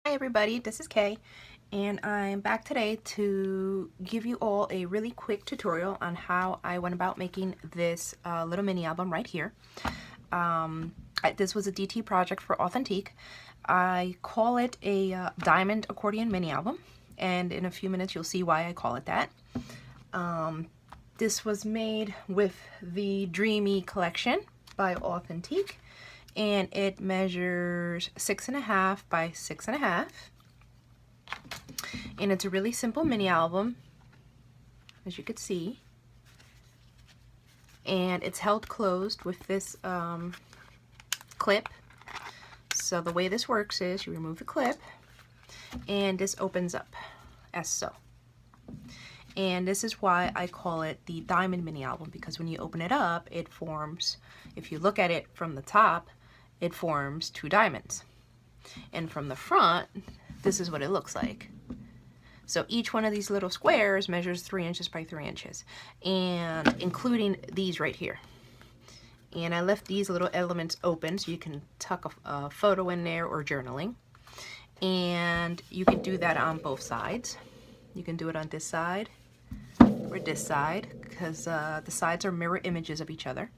Hi everybody, this is Kay, and I'm back today to give you all a really quick tutorial on how I went about making this little mini album right here. This was a DT project for Authentique. I call it a diamond accordion mini album, and in a few minutes you'll see why I call it that. This was made with the Dreamy collection by Authentique, and it measures 6.5 by 6.5, and it's a really simple mini album, as you can see, and it's held closed with this clip. So the way this works is you remove the clip and this opens up as so. And this is why I call it the diamond mini album, because when you open it up, it forms, if you look at it from the top, it forms two diamonds. And from the front, this is what it looks like. So each one of these little squares measures 3 inches by 3 inches, and including these right here. And I left these little elements open so you can tuck a photo in there or journaling. And you can do that on both sides. You can do it on this side or this side, because the sides are mirror images of each other.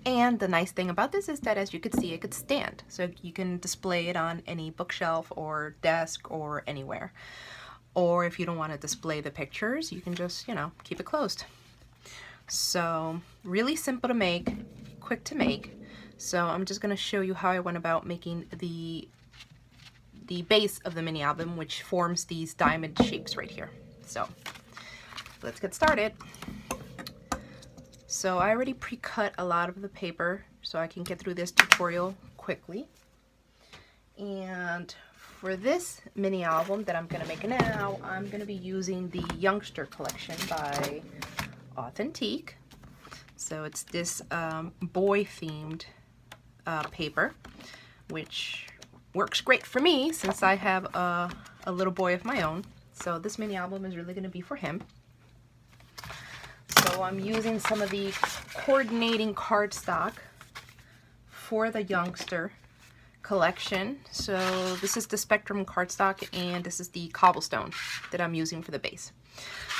And the nice thing about this is that, as you can see, it could stand. So you can display it on any bookshelf or desk or anywhere. Or if you don't want to display the pictures, you can just, keep it closed. So really simple to make, quick to make. So I'm just going to show you how I went about making the base of the mini album, which forms these diamond shapes right here. So let's get started. So I already pre-cut a lot of the paper so I can get through this tutorial quickly. And for this mini album that I'm going to make now, I'm going to be using the Youngster collection by Authentique. So it's this boy-themed paper, which works great for me since I have a little boy of my own. So this mini album is really going to be for him. So I'm using some of the coordinating cardstock for the Youngster collection. So this is the Spectrum cardstock, and this is the cobblestone that I'm using for the base.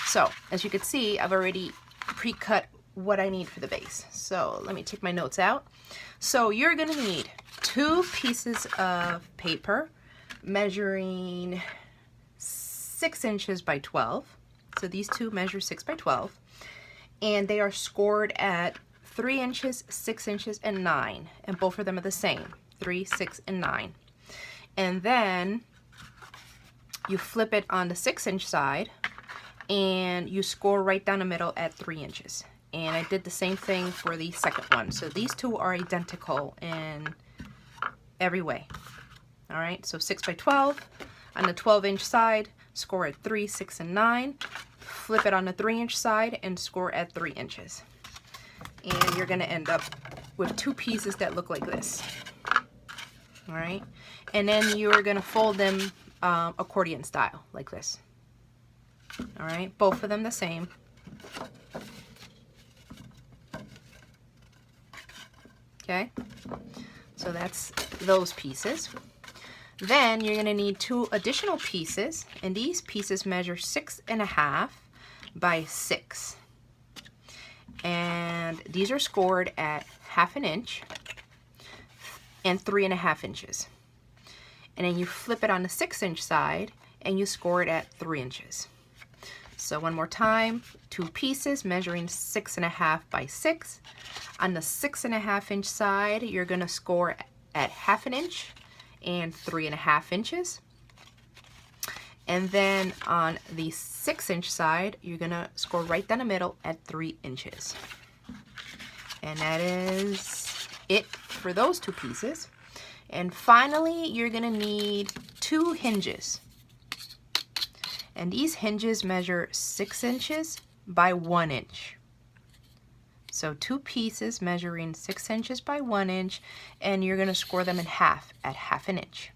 So as you can see, I've already pre-cut what I need for the base. So let me take my notes out. So you're going to need 2 pieces of paper measuring 6 inches by 12. So these two measure 6 by 12. And they are scored at 3 inches, 6 inches, and 9. And both of them are the same, 3, 6, and 9. And then you flip it on the 6-inch side, and you score right down the middle at 3 inches. And I did the same thing for the second one. So these two are identical in every way. All right, so 6 by 12 on the 12-inch side, score at 3, 6, and 9. Flip it on the 3-inch side and score at 3 inches. And you're going to end up with 2 pieces that look like this. All right, and then you're going to fold them accordion style, like this. All right, both of them the same. Okay, so that's those pieces. Then you're going to need 2 additional pieces, and these pieces measure 6.5 by 6. And these are scored at 1/2 inch and 3.5 inches. And then you flip it on the 6-inch side and you score it at 3 inches. So one more time, 2 pieces measuring 6.5 by 6. On the 6.5-inch side, you're going to score at 1/2 inch and 3.5 inches. And then on the 6-inch side, you're going to score right down the middle at 3 inches. And that is it for those 2 pieces. And finally, you're going to need 2 hinges. And these hinges measure 6 inches by 1 inch. So 2 pieces measuring 6 inches by 1 inch, and you're going to score them in half at 1/2 inch.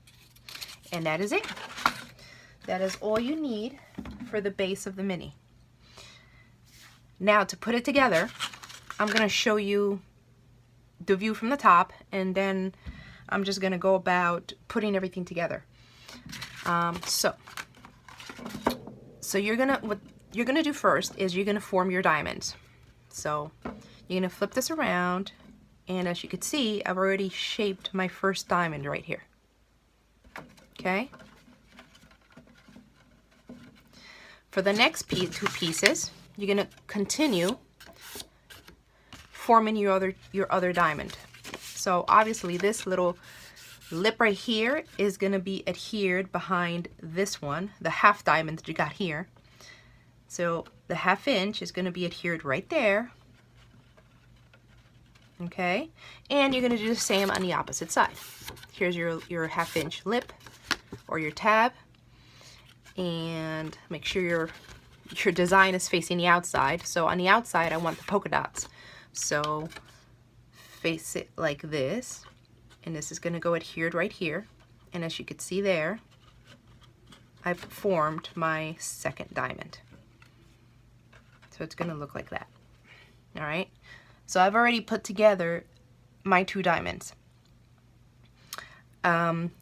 And that is it. That is all you need for the base of the mini. Now to put it together, I'm going to show you the view from the top, and then I'm just going to go about putting everything together. So what you're gonna do first is you're gonna form your diamonds. So you're gonna flip this around, and as you can see, I've already shaped my first diamond right here. Okay. For the next two pieces, you're gonna continue forming your other diamond. So obviously this little lip right here is gonna be adhered behind this one, the half diamond that you got here. So the 1/2 inch is gonna be adhered right there. Okay, and you're gonna do the same on the opposite side. Here's your 1/2 inch lip or your tab, and make sure your design is facing the outside. So on the outside I want the polka dots, so face it like this, and this is going to go adhered right here, and as you can see there, I've formed my second diamond. So it's going to look like that. All right, so I've already put together my 2 diamonds.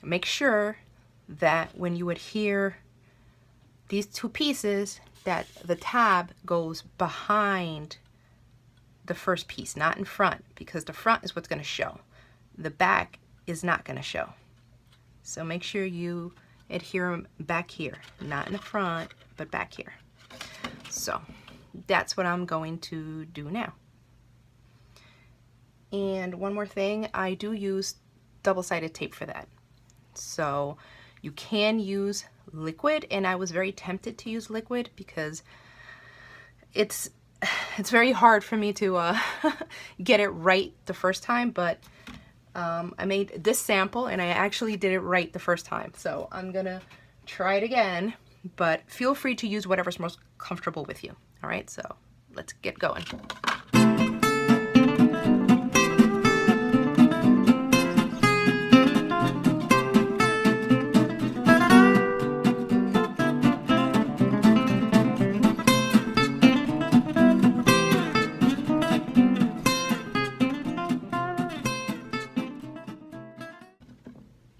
Make sure that when you adhere these 2 pieces, that the tab goes behind the first piece, not in front, because the front is what's going to show. The back is not going to show. So make sure you adhere them back here, not in the front, but back here. So that's what I'm going to do now. And one more thing, I do use double-sided tape for that. So you can use liquid, and I was very tempted to use liquid because it's very hard for me to get it right the first time, but I made this sample and I actually did it right the first time. So I'm gonna try it again, but feel free to use whatever's most comfortable with you. All right, so let's get going.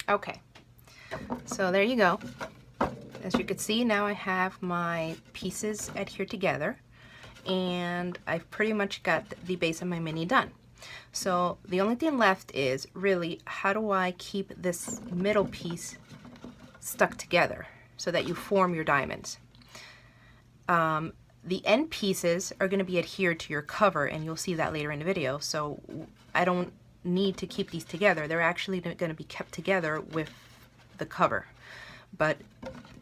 Okay, so there you go. As you can see, now I have my pieces adhered together, and I've pretty much got the base of my mini done. So the only thing left is really, how do I keep this middle piece stuck together so that you form your diamonds? The end pieces are going to be adhered to your cover, and you'll see that later in the video, so I don't need to keep these together. They're actually going to be kept together with the cover. But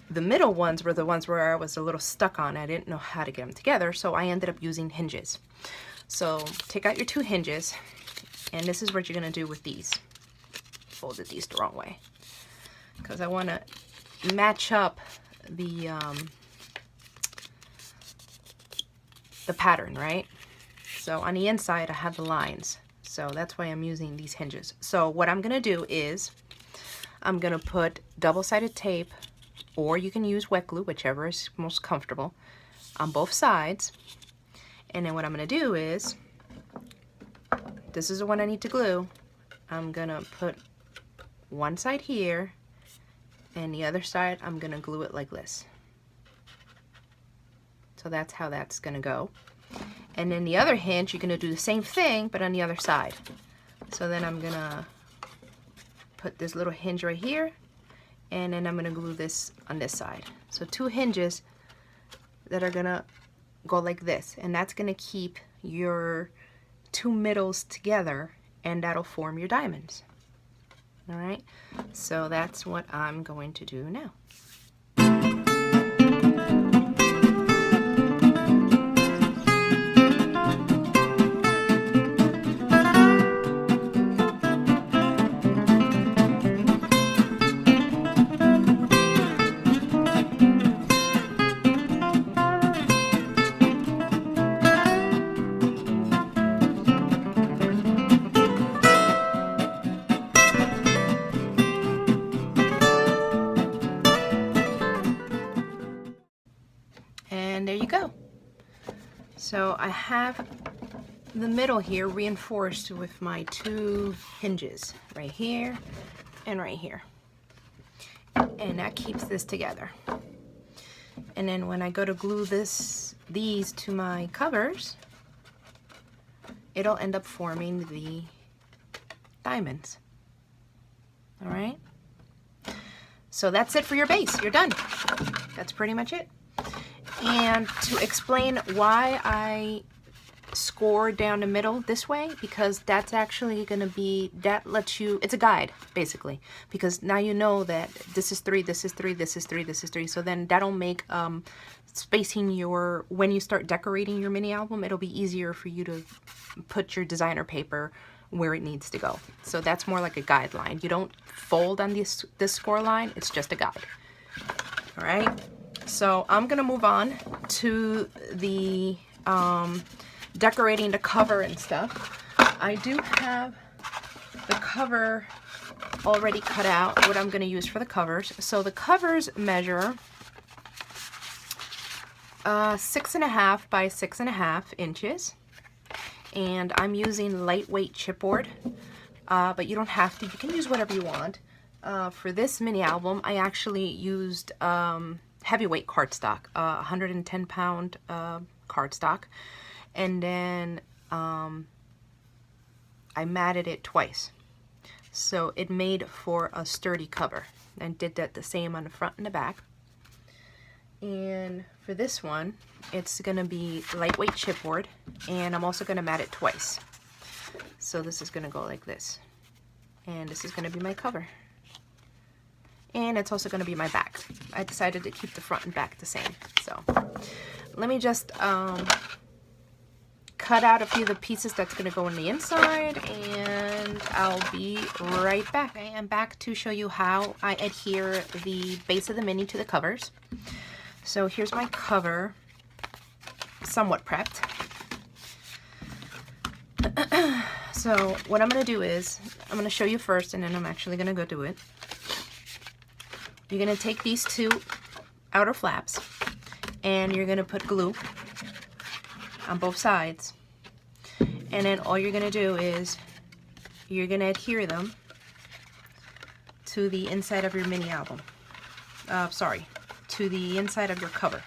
the middle ones were the ones where I was a little stuck on. I didn't know how to get them together, so I ended up using hinges. So take out your 2 hinges, and this is what you're going to do with these. Folded these the wrong way because I want to match up the pattern, right? So on the inside I have the lines, so that's why I'm using these hinges. So what I'm gonna do is I'm gonna put double-sided tape, or you can use wet glue, whichever is most comfortable, on both sides. And then what I'm gonna do is, this is the one I need to glue, I'm gonna put one side here, and the other side I'm gonna glue it like this. So that's how that's gonna go. And then the other hinge, you're gonna do the same thing, but on the other side. So then I'm gonna put this little hinge right here, and then I'm gonna glue this on this side. So 2 hinges that are gonna go like this, and that's gonna keep your 2 middles together, and that'll form your diamonds. All right, so that's what I'm going to do now. And there you go. So I have the middle here reinforced with my 2 hinges right here and right here. and that keeps this together. And then when I go to glue these to my covers, it'll end up forming the diamonds. All right, so that's it for your base. You're done. That's pretty much it. And to explain why I score down the middle this way, because that's actually going to be, that lets you, it's a guide basically, because now you know that this is 3, this is 3, this is 3, this is 3, so then that'll make spacing your, when you start decorating your mini album, it'll be easier for you to put your designer paper where it needs to go. So that's more like a guideline. You don't fold on this score line, it's just a guide. All right, so I'm gonna move on to the decorating the cover and stuff. I do have the cover already cut out, what I'm going to use for the covers. So the covers measure 6.5 by 6.5 inches, and I'm using lightweight chipboard, but you don't have to. You can use whatever you want. For this mini album, I actually used heavyweight cardstock, 110-pound cardstock. And then I matted it twice, so it made for a sturdy cover, and did that the same on the front and the back. And for this one, it's gonna be lightweight chipboard, and I'm also gonna mat it twice. So this is gonna go like this, and this is gonna be my cover, and it's also gonna be my back. I decided to keep the front and back the same. So let me just cut out a few of the pieces that's going to go on the inside, and I'll be right back. I am back to show you how I adhere the base of the mini to the covers. So here's my cover, somewhat prepped. So what I'm going to do is, I'm going to show you first, and then I'm actually going to go do it. You're going to take these two outer flaps, and you're going to put glue on both sides, and then all you're going to do is you're going to adhere them to the inside of your mini album. To the inside of your cover.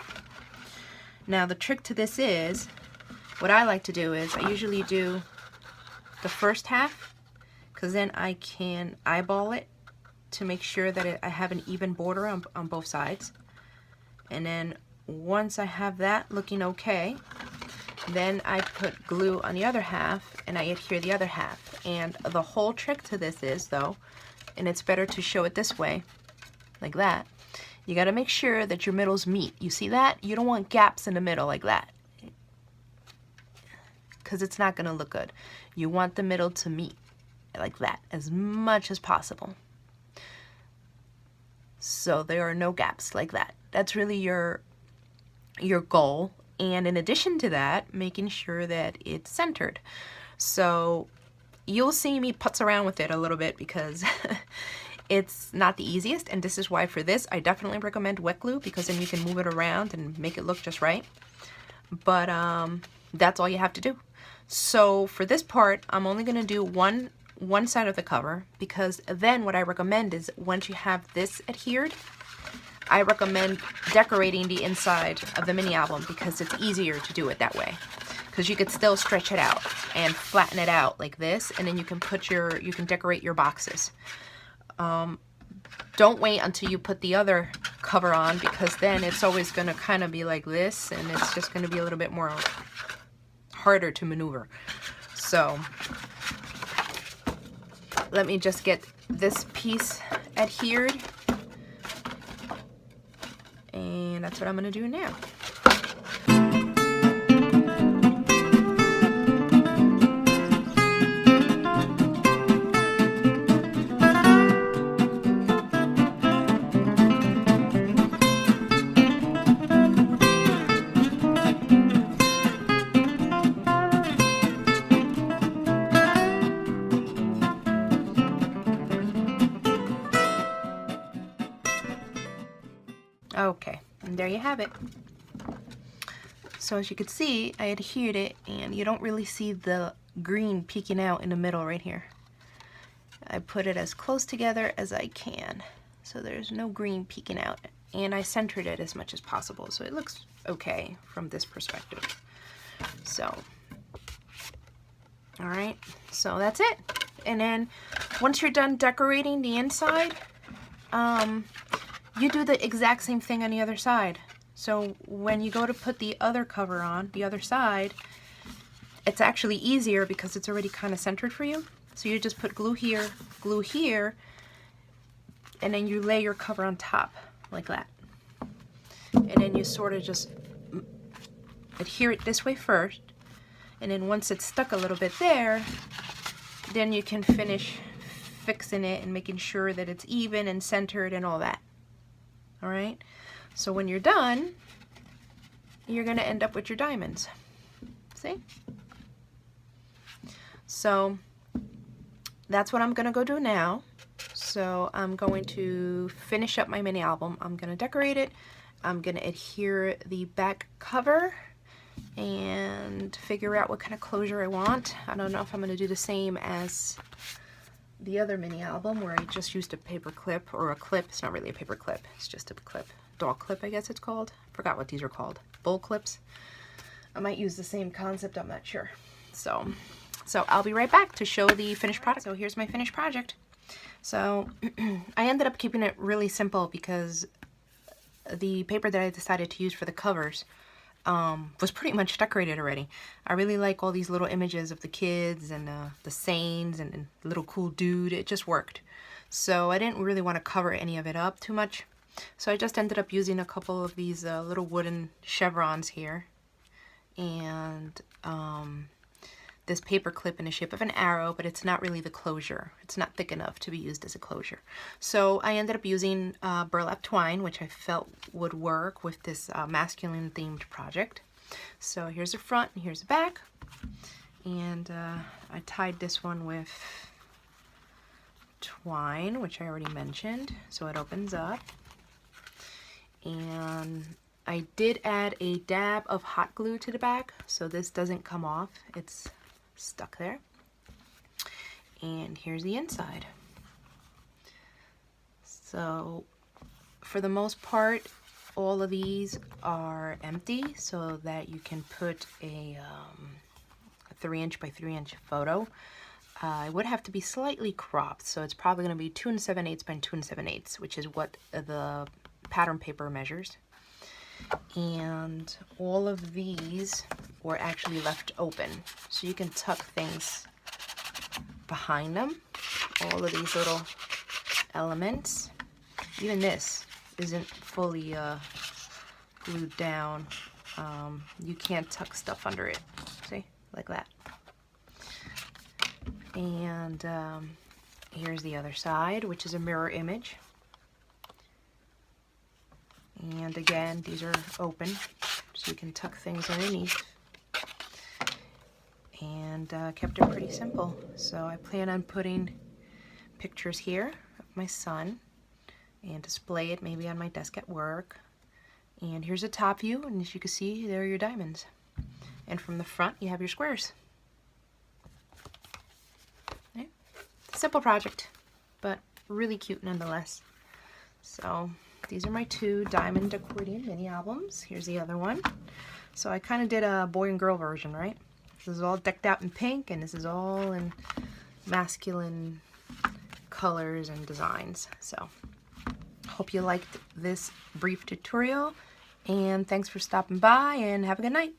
Now the trick to this is, what I like to do is, I usually do the first half, because then I can eyeball it to make sure that I have an even border on both sides. And then once I have that looking okay, then I put glue on the other half, and I adhere the other half. And the whole trick to this is, though, and it's better to show it this way, like that, you got to make sure that your middles meet. You see that? You don't want gaps in the middle like that, because it's not going to look good. You want the middle to meet like that as much as possible, so there are no gaps like that. That's really your goal. And in addition to that, making sure that it's centered. So you'll see me putz around with it a little bit, because it's not the easiest, and this is why for this I definitely recommend wet glue, because then you can move it around and make it look just right. But that's all you have to do. So for this part, I'm only going to do one side of the cover, because then what I recommend is, once you have this adhered, I recommend decorating the inside of the mini album, because it's easier to do it that way, because you could still stretch it out and flatten it out like this, and then you can decorate your boxes. Don't wait until you put the other cover on, because then it's always going to kind of be like this, and it's just going to be a little bit more harder to maneuver. So let me just get this piece adhered, and that's what I'm going to do now. Okay, and there you have it. So as you can see, I adhered it, and you don't really see the green peeking out in the middle right here. I put it as close together as I can. so there's no green peeking out. And I centered it as much as possible, so it looks okay from this perspective. So, all right, so that's it. And then once you're done decorating the inside, you do the exact same thing on the other side. So when you go to put the other cover on, the other side, it's actually easier because it's already kind of centered for you. So you just put glue here, and then you lay your cover on top like that. And then you sort of just adhere it this way first, and then once it's stuck a little bit there, then you can finish fixing it and making sure that it's even and centered and all that. All right, so when you're done, you're gonna end up with your diamonds. See? So that's what I'm gonna go do now. So I'm going to finish up my mini album. I'm gonna decorate it. I'm gonna adhere the back cover and figure out what kind of closure I want. I don't know if I'm gonna do the same as the other mini album where I just used a paper clip, or a clip. It's not really a paper clip, it's just a clip. Dog clip, I guess it's called. Forgot what these are called. Bull clips. I might use the same concept, I'm not sure. So I'll be right back to show the finished product. So here's my finished project. So I ended up keeping it really simple because the paper that I decided to use for the covers was pretty much decorated already. I really like all these little images of the kids and the Saints and the little cool dude. It just worked. So I didn't really want to cover any of it up too much. So I just ended up using a couple of these little wooden chevrons here. And this paper clip in the shape of an arrow, but it's not really the closure. It's not thick enough to be used as a closure. So I ended up using burlap twine, which I felt would work with this masculine themed project. So here's the front and here's the back. And I tied this one with twine, which I already mentioned. So it opens up. And I did add a dab of hot glue to the back, so this doesn't come off. It's stuck there. And here's the inside. So for the most part, all of these are empty so that you can put a 3" by 3" photo. It would have to be slightly cropped, so it's probably going to be 2 7/8 by 2 7/8, which is what the pattern paper measures. And all of these were actually left open, so you can tuck things behind them. All of these little elements, even this isn't fully glued down. You can't tuck stuff under it, see, like that. And here's the other side, which is a mirror image. And again, these are open, so you can tuck things underneath. And kept it pretty simple. So I plan on putting pictures here of my son and display it maybe on my desk at work. And here's a top view, and as you can see, there are your diamonds. And from the front, you have your squares. Okay. Simple project, but really cute nonetheless. So these are my 2 diamond accordion mini albums. Here's the other one. So I kind of did a boy and girl version, right? This is all decked out in pink, and this is all in masculine colors and designs. So hope you liked this brief tutorial, and thanks for stopping by, and have a good night.